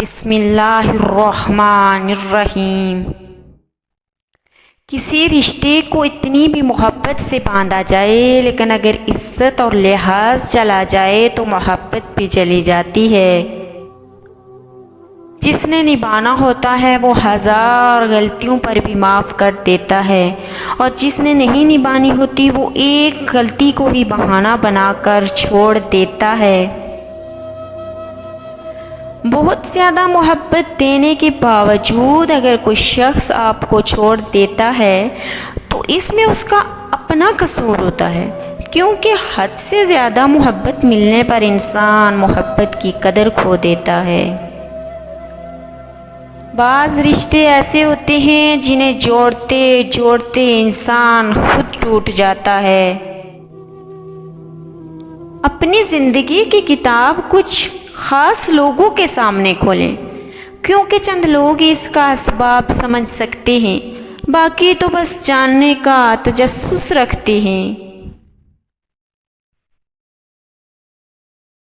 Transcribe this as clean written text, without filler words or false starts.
بسم اللہ الرحمن الرحیم۔ کسی رشتے کو اتنی بھی محبت سے باندھا جائے لیکن اگر عزت اور لحاظ چلا جائے تو محبت بھی چلی جاتی ہے۔ جس نے نبھانا ہوتا ہے وہ ہزار غلطیوں پر بھی معاف کر دیتا ہے، اور جس نے نہیں نبھانی ہوتی وہ ایک غلطی کو ہی بہانہ بنا کر چھوڑ دیتا ہے۔ بہت زیادہ محبت دینے کے باوجود اگر کوئی شخص آپ کو چھوڑ دیتا ہے تو اس میں اس کا اپنا قصور ہوتا ہے، کیونکہ حد سے زیادہ محبت ملنے پر انسان محبت کی قدر کھو دیتا ہے۔ بعض رشتے ایسے ہوتے ہیں جنہیں جوڑتے جوڑتے انسان خود ٹوٹ جاتا ہے۔ اپنی زندگی کی کتاب کچھ خاص لوگوں کے سامنے کھولیں، کیونکہ چند لوگ اس کا اسباب سمجھ سکتے ہیں، باقی تو بس جاننے کا تجسس رکھتے ہیں۔